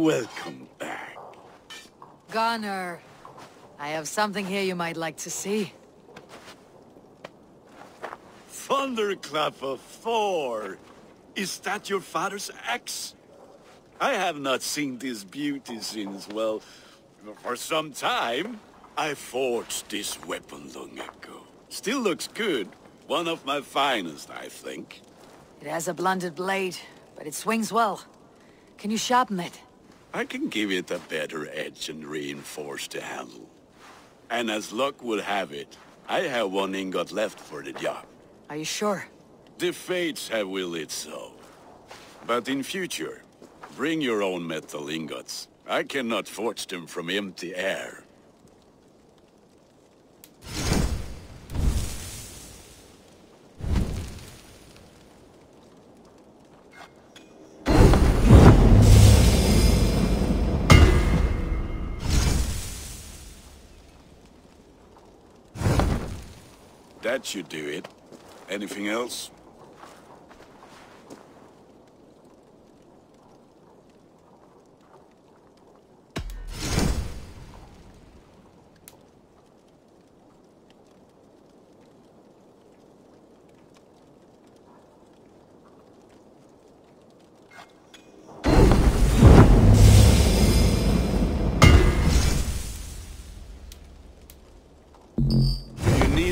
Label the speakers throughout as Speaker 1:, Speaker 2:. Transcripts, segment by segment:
Speaker 1: Welcome back.
Speaker 2: Gunner, I have something here you might like to see.
Speaker 1: Thunderclap of Thor! Is that your father's axe? I have not seen this beauty since, well, for some time. I forged this weapon long ago. Still looks good. One of my finest, I think.
Speaker 2: It has a blunted blade, but it swings well. Can you sharpen it?
Speaker 1: I can give it a better edge and reinforce the handle. And as luck would have it, I have one ingot left for the job.
Speaker 2: Are you sure?
Speaker 1: The fates have willed it so. But in future, bring your own metal ingots. I cannot forge them from empty air. That should do it. Anything else?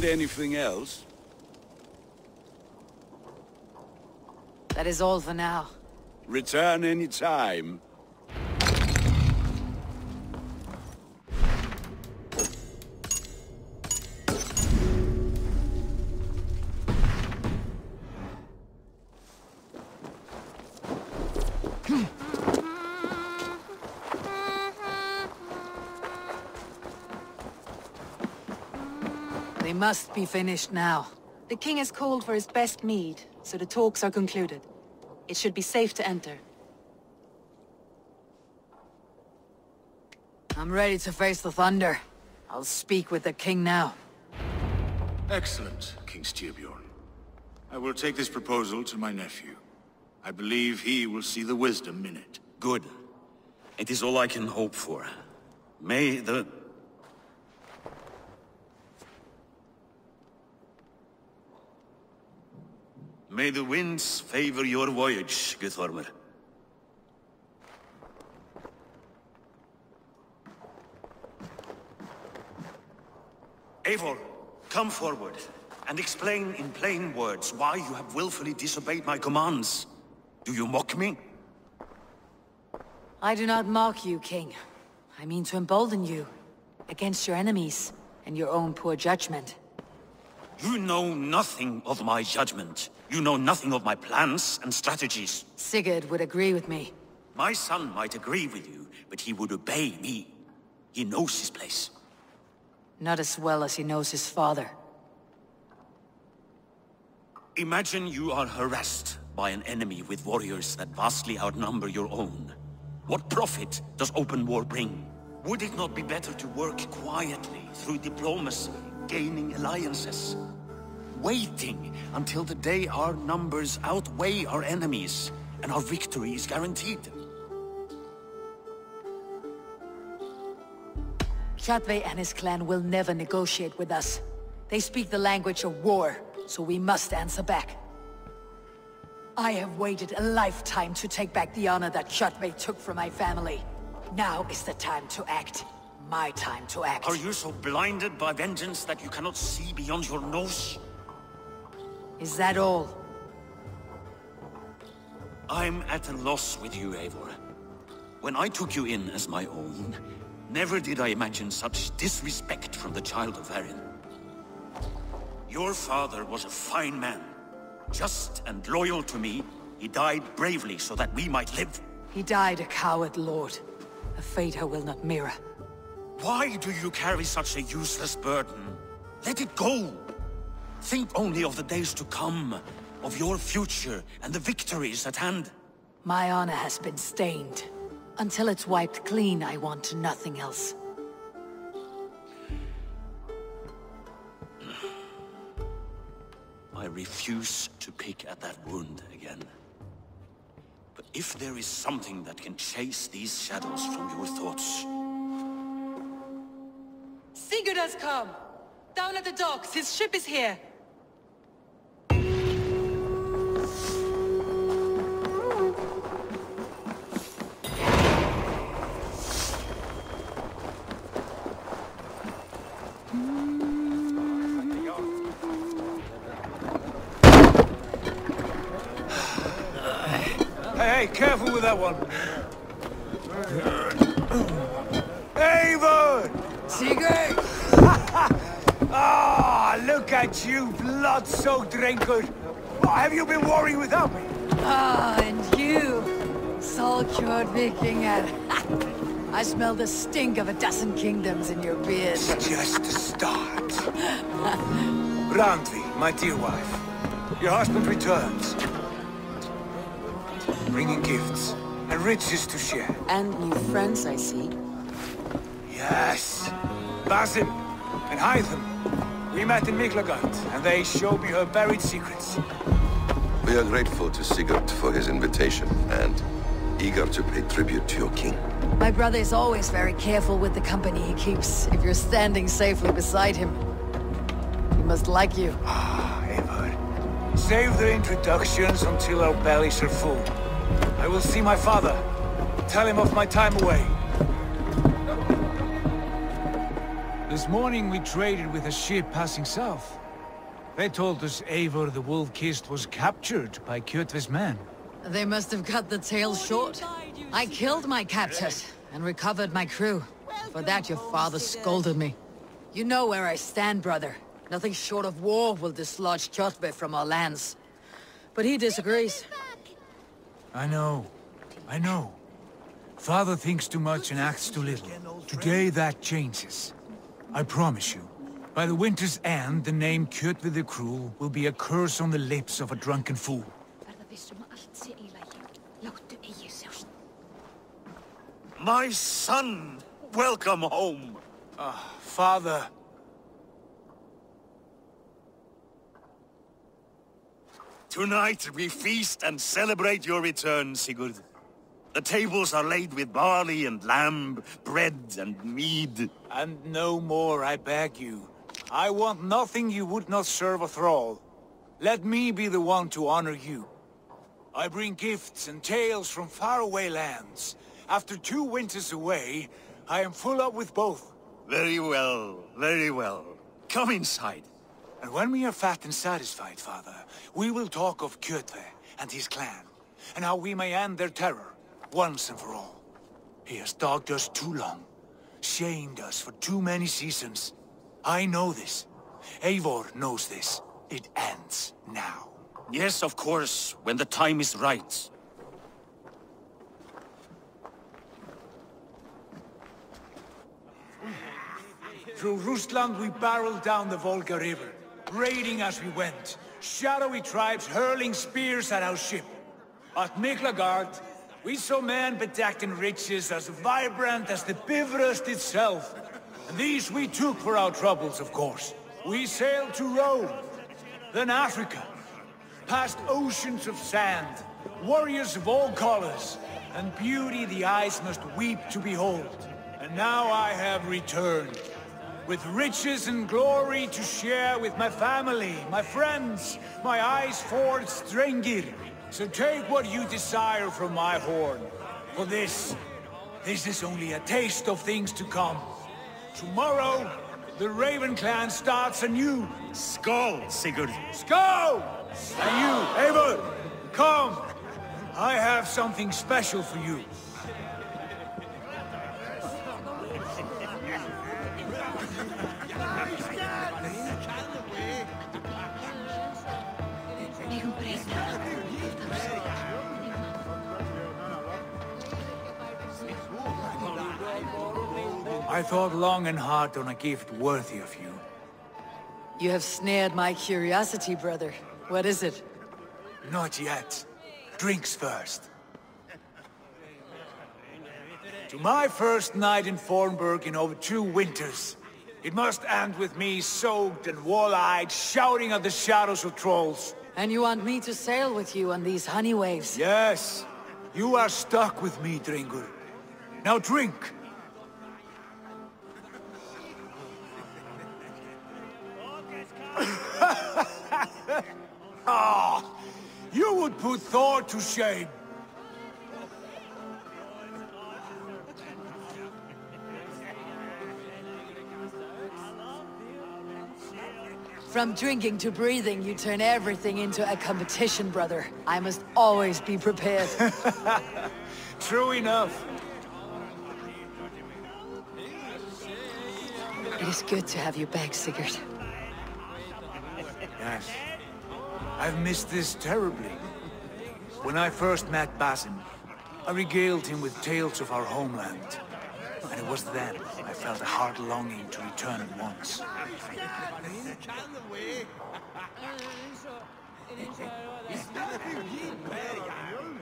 Speaker 1: Anything else?
Speaker 2: That is all for now.
Speaker 1: Return any time.
Speaker 2: They must be finished now.
Speaker 3: The king has called for his best mead, so the talks are concluded. It should be safe to enter.
Speaker 2: I'm ready to face the thunder. I'll speak with the king now.
Speaker 4: Excellent, King Styrbjorn. I will take this proposal to my nephew. I believe he will see the wisdom in it.
Speaker 5: Good. It is all I can hope for. May the winds favor your voyage, Guthormer. Eivor, come forward, and explain in plain words why you have willfully disobeyed my commands. Do you mock me?
Speaker 2: I do not mock you, king. I mean to embolden you against your enemies and your own poor judgment.
Speaker 5: You know nothing of my judgment. You know nothing of my plans and strategies.
Speaker 2: Sigurd would agree with me.
Speaker 5: My son might agree with you, but he would obey me. He knows his place.
Speaker 2: Not as well as he knows his father.
Speaker 5: Imagine you are harassed by an enemy with warriors that vastly outnumber your own. What profit does open war bring? Would it not be better to work quietly through diplomacy, gaining alliances? Waiting until the day our numbers outweigh our enemies and our victory is guaranteed.
Speaker 2: Kjotve and his clan will never negotiate with us. They speak the language of war, so we must answer back. I have waited a lifetime to take back the honor that Kjotve took from my family. Now is the time to act. My time to act.
Speaker 5: Are you so blinded by vengeance that you cannot see beyond your nose?
Speaker 2: Is that all?
Speaker 5: I'm at a loss with you, Eivor. When I took you in as my own, never did I imagine such disrespect from the child of Varin. Your father was a fine man. Just and loyal to me, he died bravely so that we might live.
Speaker 2: He died a coward, Lord. A fate I will not mirror.
Speaker 5: Why do you carry such a useless burden? Let it go! Think only of the days to come, of your future and the victories at hand.
Speaker 2: My honor has been stained. Until it's wiped clean, I want nothing else. I
Speaker 5: refuse to pick at that wound again. But If there is something that can chase these shadows from your thoughts...
Speaker 3: Sigurd has come! Down at the docks, his ship is here!
Speaker 6: Hey, careful with that one. Eivor!
Speaker 2: Sigurd!
Speaker 6: Ah, look at you, blood-soaked drinker. What have you been worrying without me?
Speaker 2: Ah, and you, soul-cured Vikinger. I smell the stink of a dozen kingdoms in your beard.
Speaker 6: It's just the start. Randvi, my dear wife, your husband returns. Bringing gifts and riches to share.
Speaker 3: And new friends, I see.
Speaker 6: Yes. Basim and Hytham. We met in Miklagard, and they showed me her buried secrets.
Speaker 7: We are grateful to Sigurd for his invitation, and eager to pay tribute to your king.
Speaker 2: My brother is always very careful with the company he keeps. If you're standing safely beside him, he must like you.
Speaker 6: Ah, Eivor. Save the introductions until our bellies are full. I will see my father. Tell him of my time away. This morning we traded with a ship passing south. They told us Eivor the Wolf-Kissed was captured by Kjotve's men.
Speaker 2: They must have cut the tail short. I killed my captors and recovered my crew. For that your father scolded me. You know where I stand, brother. Nothing short of war will dislodge Kjotve from our lands. But he disagrees.
Speaker 6: I know. Father thinks too much and acts too little. Today that changes. I promise you. By the winter's end, the name Kjotve the Cruel will be a curse on the lips of a drunken fool.
Speaker 5: My son! Welcome home!
Speaker 6: Father.
Speaker 5: Tonight we feast and celebrate your return, Sigurd. The tables are laid with barley and lamb, bread and mead.
Speaker 6: And no more, I beg you. I want nothing you would not serve a thrall. Let me be the one to honor you. I bring gifts and tales from faraway lands. After 2 winters away, I am full up with both.
Speaker 5: Very well, very well. Come inside.
Speaker 6: And when we are fat and satisfied, Father, we will talk of Kjotve and his clan, and how we may end their terror, once and for all. He has dogged us too long, shamed us for too many seasons. I know this. Eivor knows this. It ends now.
Speaker 5: Yes, of course, when the time is right.
Speaker 6: Through Rusland we barreled down the Volga River, raiding as we went, shadowy tribes hurling spears at our ship. At Miklagard, we saw men bedecked in riches as vibrant as the Bifrost itself. And these we took for our troubles, of course. We sailed to Rome, then Africa, past oceans of sand, warriors of all colors, and beauty the eyes must weep to behold. And now I have returned, with riches and glory to share with my family, my friends, my eyes-forged Strengir. So take what you desire from my horn. For this is only a taste of things to come. Tomorrow, the Raven clan starts anew.
Speaker 5: Skål, Sigurd.
Speaker 6: Skål! And you, Eivor, come. I have something special for you. I thought long and hard on a gift worthy of you.
Speaker 2: You have snared my curiosity, brother. What is it?
Speaker 6: Not yet. Drinks first. To my first night in Fornburg in over 2 winters. It must end with me soaked and wall-eyed, shouting at the shadows of trolls.
Speaker 2: And you want me to sail with you on these honey waves?
Speaker 6: Yes. You are stuck with me, Dringur. Now drink! Ah, you would put Thor to shame.
Speaker 2: From drinking to breathing, you turn everything into a competition, brother. I must always be prepared.
Speaker 6: True enough.
Speaker 2: It is good to have you back, Sigurd.
Speaker 6: Yes. I've missed this terribly. When I first met Basim, I regaled him with tales of our homeland. And it was then I felt a heart longing to return at once.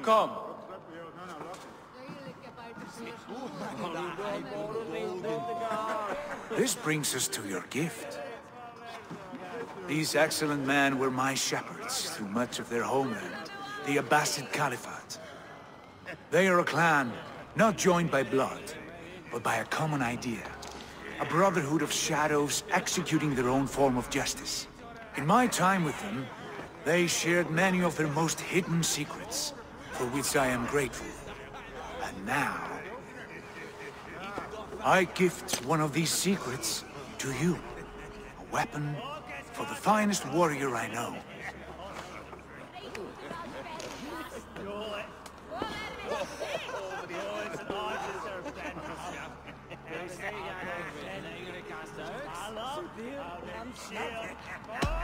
Speaker 6: Come. This brings us to your gift. These excellent men were my shepherds through much of their homeland, the Abbasid Caliphate. They are a clan, not joined by blood, but by a common idea. A brotherhood of shadows executing their own form of justice. In my time with them, they shared many of their most hidden secrets, for which I am grateful. And now, I gift one of these secrets to you. A weapon for the finest warrior I know.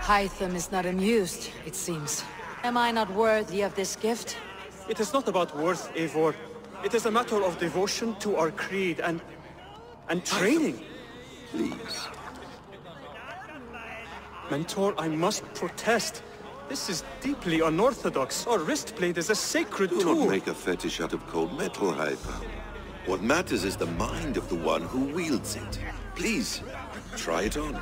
Speaker 2: Hytham is not amused, it seems. Am I not worthy of this gift?
Speaker 8: It is not about worth, Eivor. It is a matter of devotion to our creed and training.
Speaker 7: Please.
Speaker 8: Mentor, I must protest. This is deeply unorthodox. Our wristblade is a sacred
Speaker 7: Do
Speaker 8: tool.
Speaker 7: not make a fetish out of cold metal, Hytham. What matters is the mind of the one who wields it. Please, try it on.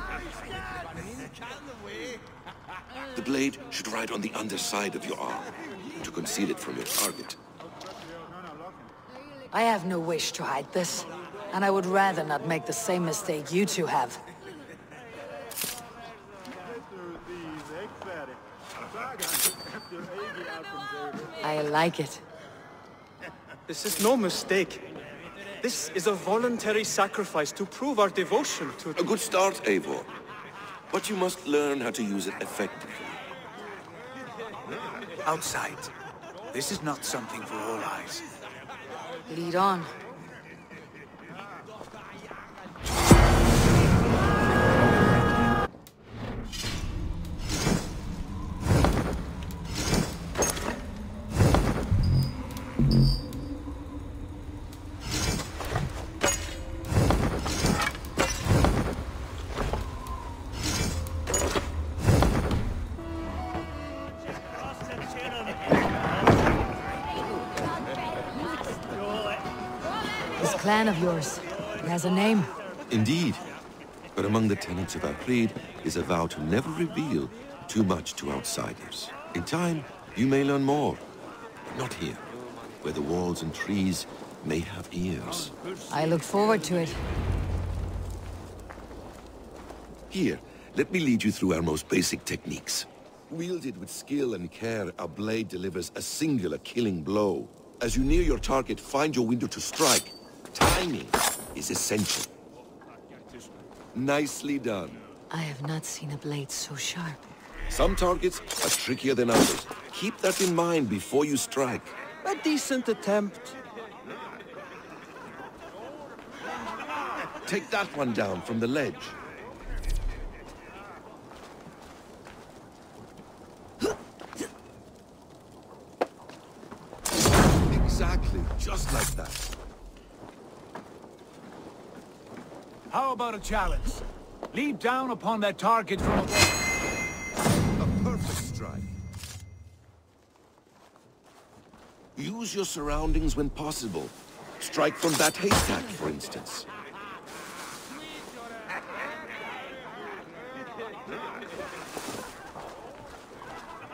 Speaker 7: The blade should ride on the underside of your arm, to conceal it from your target.
Speaker 2: I have no wish to hide this, and I would rather not make the same mistake you two have. I like it.
Speaker 8: This is no mistake. This is a voluntary sacrifice to prove our devotion to...
Speaker 7: A good start, Eivor. But you must learn how to use it effectively.
Speaker 6: Outside. This is not something for all eyes.
Speaker 2: Lead on. This clan of yours, it has a name.
Speaker 7: Indeed. But among the tenets of our creed is a vow to never reveal too much to outsiders. In time, you may learn more. Not here, where the walls and trees may have ears.
Speaker 2: I look forward to it.
Speaker 7: Here, let me lead you through our most basic techniques. Wielded with skill and care, our blade delivers a singular killing blow. As you near your target, find your window to strike. Timing is essential. Nicely done.
Speaker 2: I have not seen a blade so sharp.
Speaker 7: Some targets are trickier than others. Keep that in mind before you strike.
Speaker 8: A decent attempt.
Speaker 7: Take that one down from the ledge. Exactly, just like that.
Speaker 6: How about a challenge? Leap down upon that target from above.
Speaker 7: A perfect strike. Use your surroundings when possible. Strike from that haystack, for instance.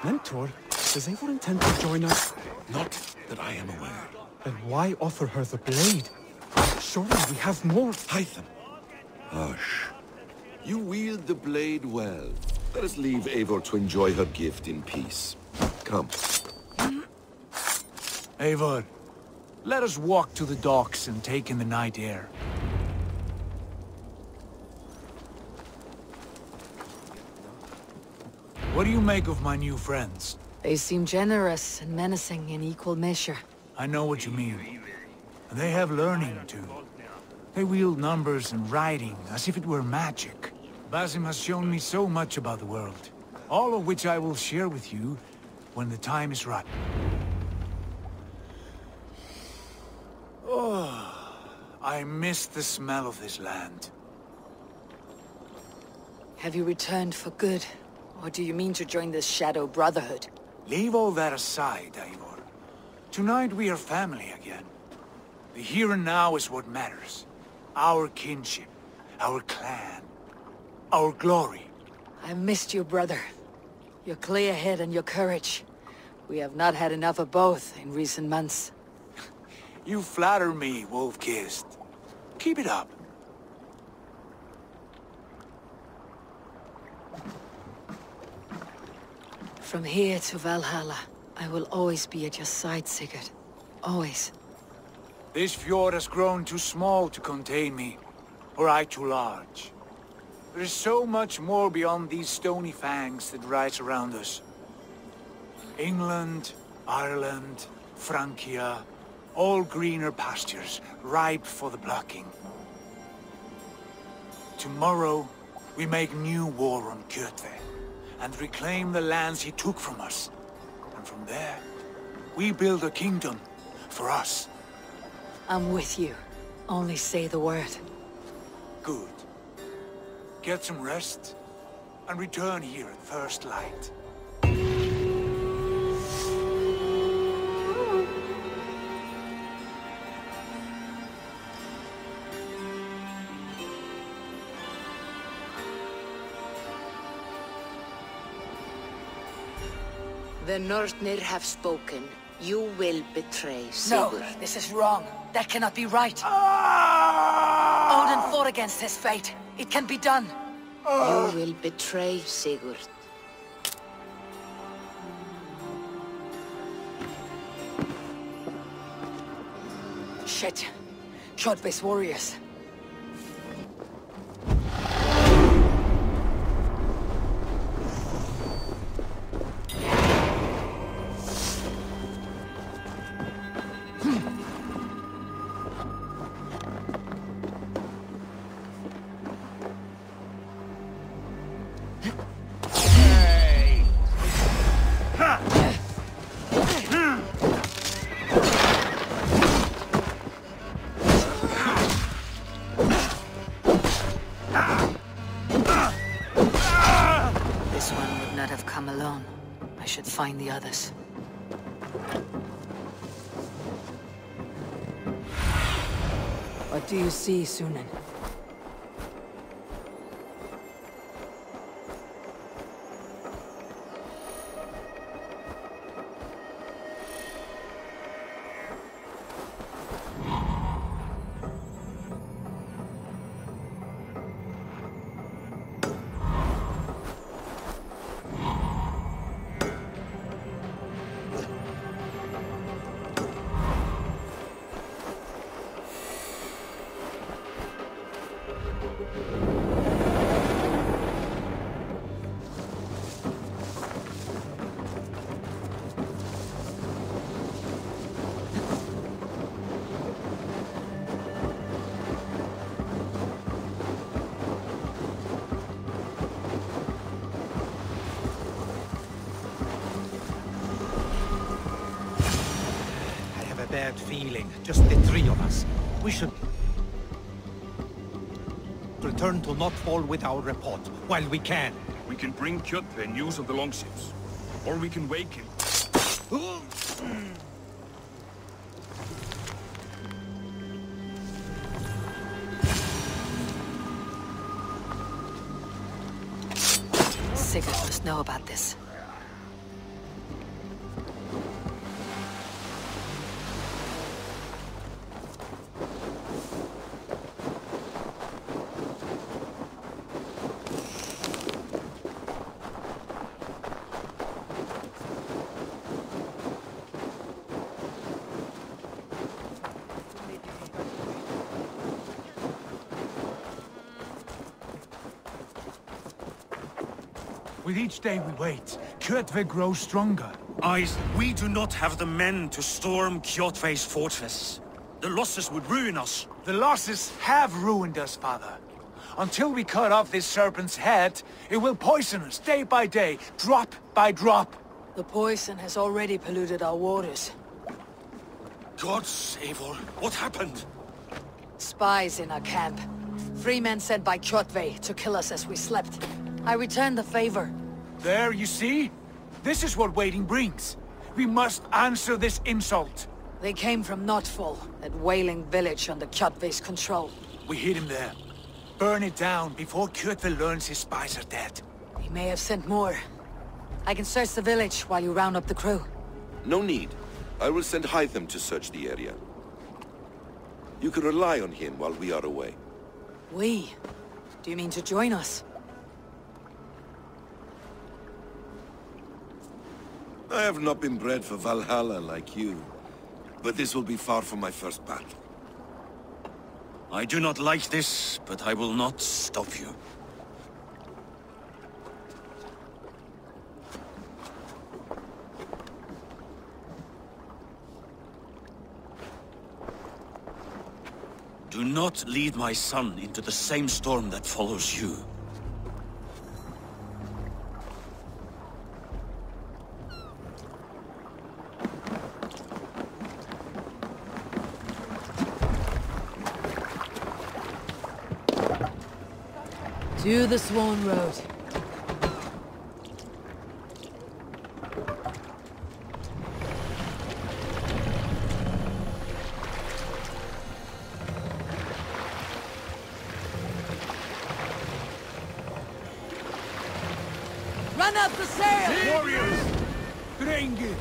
Speaker 8: Mentor, does Eivor intend to join us?
Speaker 7: Not that I am aware.
Speaker 8: Then why offer her the blade? Surely we have more.
Speaker 7: Hide them. Hush. You wield the blade well. Let us leave Eivor to enjoy her gift in peace. Come.
Speaker 6: Eivor, let us walk to the docks and take in the night air. What do you make of my new friends?
Speaker 2: They seem generous and menacing in equal measure.
Speaker 6: I know what you mean. And they have learning, too. They wield numbers and writing as if it were magic. Basim has shown me so much about the world, all of which I will share with you when the time is right. Oh, I miss the smell of this land.
Speaker 2: Have you returned for good? Or do you mean to join this Shadow Brotherhood?
Speaker 6: Leave all that aside, Eivor. Tonight we are family again. The here and now is what matters. Our kinship, our clan, our glory.
Speaker 2: I've missed you, brother. Your clear head and your courage. We have not had enough of both in recent months.
Speaker 6: You flatter me, Wolf-Kissed. Keep it up.
Speaker 2: From here to Valhalla, I will always be at your side, Sigurd. Always.
Speaker 6: This fjord has grown too small to contain me, or I too large. There is so much more beyond these stony fangs that rise around us. England, Ireland, Francia, all greener pastures, ripe for the plucking. Tomorrow, we make new war on Kjotve, and reclaim the lands he took from us. And from there, we build a kingdom for us.
Speaker 2: I'm with you. Only say the word.
Speaker 6: Good. Get some rest, and return here at first light.
Speaker 9: The Northnir have spoken. You will betray
Speaker 2: No,
Speaker 9: Sigurd.
Speaker 2: this is wrong. That cannot be right. Odin fought against his fate. It can be done.
Speaker 9: You will betray Sigurd.
Speaker 2: Shit. Kjotve's warriors. Find the others. What do you see, Sunan?
Speaker 10: Bad feeling. Just the three of us. We should return to Notfall with our report while we can.
Speaker 11: We can bring Kjotve news of the longships, or we can wake him.
Speaker 2: Sigurd must know about this.
Speaker 6: With each day we wait, Kjotve grows stronger.
Speaker 5: We do not have the men to storm Kjotve's fortress. The losses would ruin us.
Speaker 6: The losses have ruined us, father. Until we cut off this serpent's head, it will poison us day by day, drop by drop.
Speaker 2: The poison has already polluted our waters.
Speaker 5: God save all. What happened?
Speaker 2: Spies in our camp. 3 men sent by Kjotve to kill us as we slept. I returned the favor.
Speaker 6: There, you see? This is what waiting brings. We must answer this insult.
Speaker 2: They came from Notfall, that whaling village under Kjotve's control.
Speaker 6: We hid him there. Burn it down before Kjotve learns his spies are dead.
Speaker 2: He may have sent more. I can search the village while you round up the crew.
Speaker 7: No need. I will send Hytham to search the area. You can rely on him while we are away.
Speaker 2: We? Do you mean to join us?
Speaker 7: I have not been bred for Valhalla like you, but this will be far from my first battle.
Speaker 5: I do not like this, but I will not stop you. Do not lead my son into the same storm that follows you.
Speaker 2: To the Swan Road. Run up the sail!
Speaker 6: Warriors! Drengir!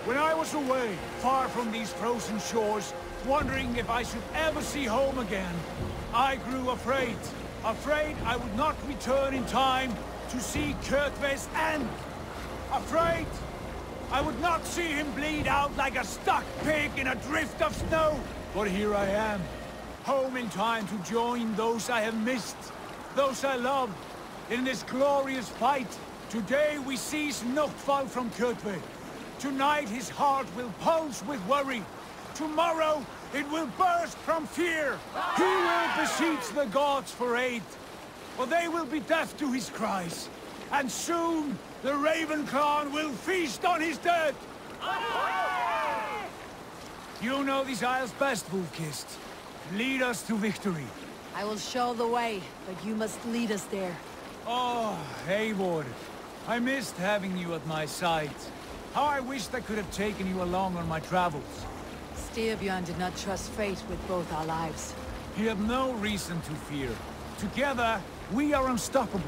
Speaker 6: When I was away, far from these frozen shores, wondering if I should ever see home again, I grew afraid. Afraid I would not return in time to see Kjotve's end. Afraid I would not see him bleed out like a stuck pig in a drift of snow. But here I am, home in time to join those I have missed, those I love, in this glorious fight. Today we seize Notfall from Kjotve. Tonight his heart will pulse with worry. Tomorrow it will burst from fear. He will beseech the gods for aid, for they will be deaf to his cries. And soon the Raven Clan will feast on his dead. You know these isles best, Wolfkist. Lead us to victory.
Speaker 2: I will show the way, but you must lead us there.
Speaker 6: Oh, Eivor. I missed having you at my side. How I wished I could have taken you along on my travels.
Speaker 2: Styrbjörn did not trust fate with both our lives.
Speaker 6: He had no reason to fear. Together, we are unstoppable.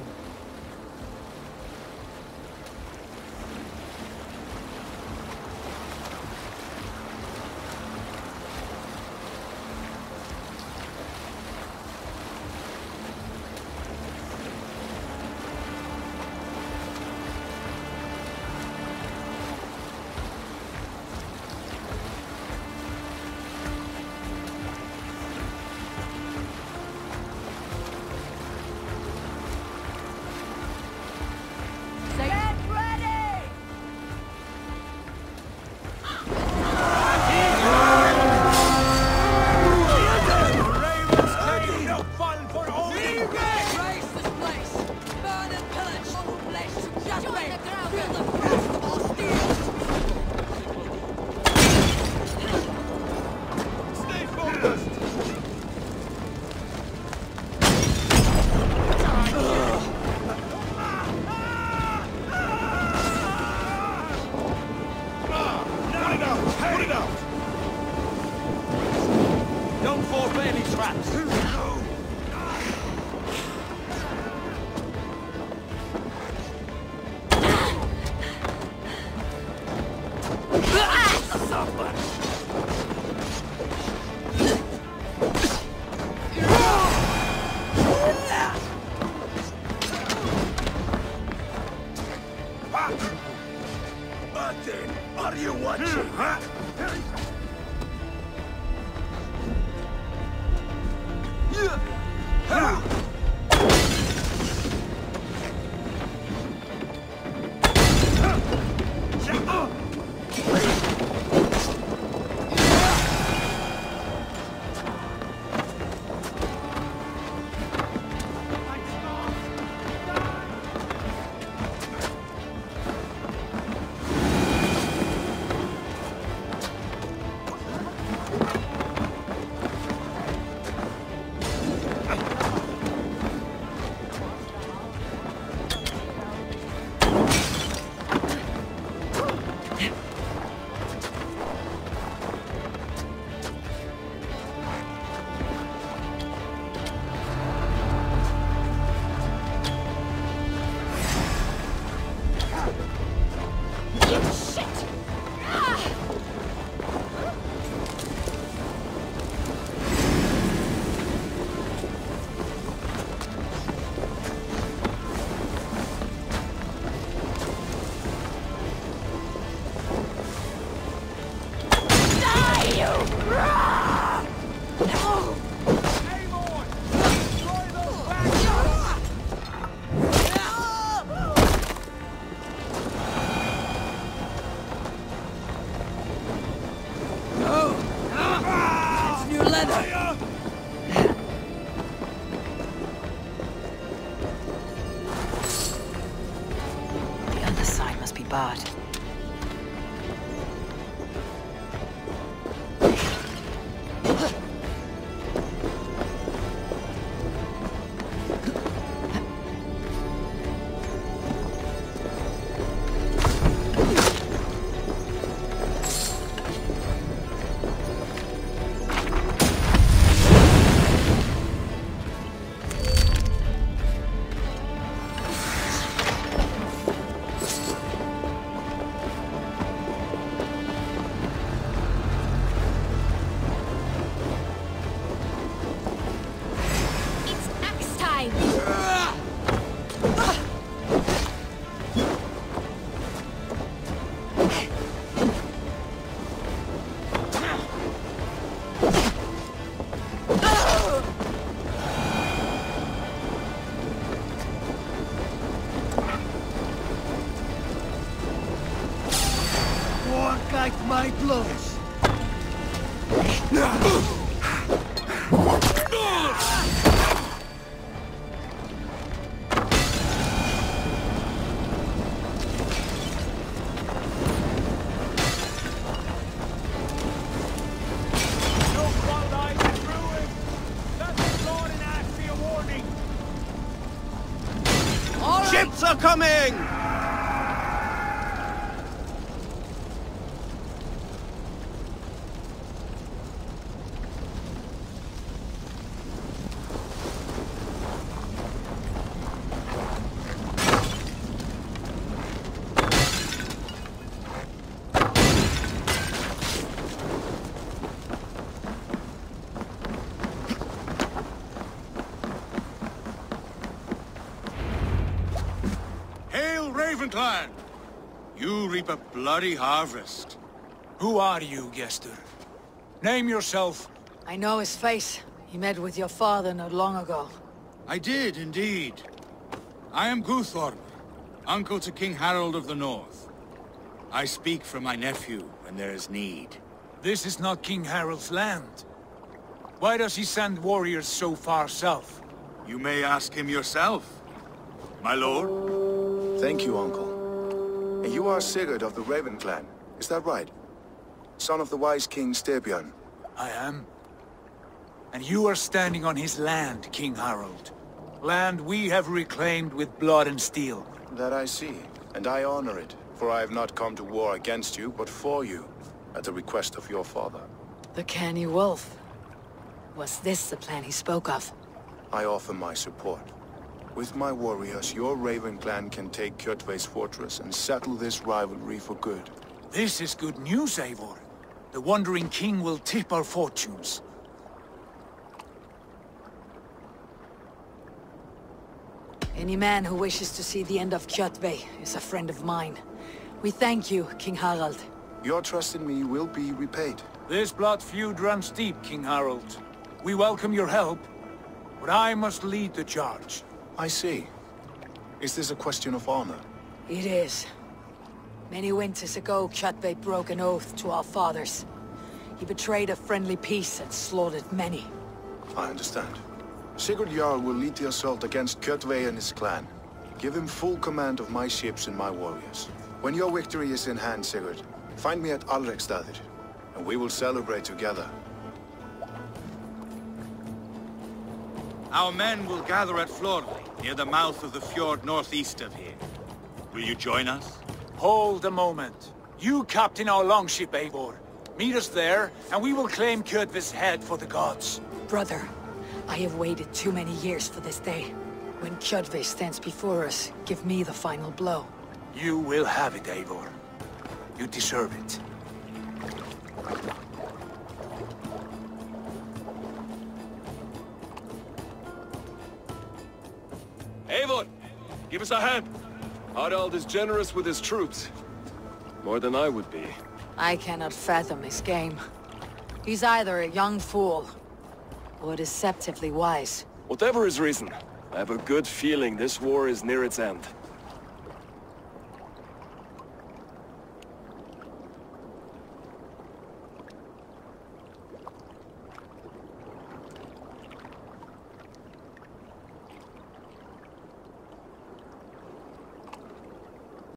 Speaker 1: Are you watching, huh?
Speaker 6: Yeah.
Speaker 3: The underside must be barred.
Speaker 10: My blows. Ships are coming!
Speaker 4: Clan, you reap a bloody harvest.
Speaker 6: Who are you, Gester? Name yourself.
Speaker 2: I know his face. He met with your father not long ago.
Speaker 4: I did, indeed. I am Guthorm, uncle to King Harold of the North. I speak for my nephew when there is need.
Speaker 6: This is not King Harold's land. Why does he send warriors so far south?
Speaker 4: You may ask him yourself, my lord.
Speaker 12: Thank you, Uncle. And you are Sigurd of the Raven Clan, is that right? Son of the wise King Styrbjörn.
Speaker 6: I am. And you are standing on his land, King Harold. Land we have reclaimed with blood and steel.
Speaker 12: That I see, and I honor it, for I have not come to war against you, but for you, at the request of your father.
Speaker 2: The canny wolf. Was this the plan he spoke of?
Speaker 12: I offer my support. With my warriors, your Raven Clan can take Kjotve's fortress and settle this rivalry for good.
Speaker 6: This is good news, Eivor. The Wandering King will tip our fortunes.
Speaker 2: Any man who wishes to see the end of Kjotve is a friend of mine. We thank you, King Harald.
Speaker 12: Your trust in me will be repaid.
Speaker 6: This blood feud runs deep, King Harold. We welcome your help, but I must lead the charge.
Speaker 12: I see. Is this a question of honor?
Speaker 2: It is. Many winters ago, Kjotve broke an oath to our fathers. He betrayed a friendly peace and slaughtered many.
Speaker 12: I understand. Sigurd Jarl will lead the assault against Kjotve and his clan. Give him full command of my ships and my warriors. When your victory is in hand, Sigurd, find me at Alrekstadir, and we will celebrate together.
Speaker 4: Our men will gather at Florøy, near the mouth of the fjord northeast of here. Will you join us?
Speaker 6: Hold a moment. You captain our longship, Eivor. Meet us there, and we will claim Kjotve's head for the gods.
Speaker 2: Brother, I have waited too many years for this day. When Kjotve stands before us, give me the final blow.
Speaker 6: You will have it, Eivor. You deserve it.
Speaker 13: Eivor, give us a hand. Harald is generous with his troops. More than I would be.
Speaker 2: I cannot fathom his game. He's either a young fool, or deceptively wise.
Speaker 13: Whatever his reason, I have a good feeling this war is near its end.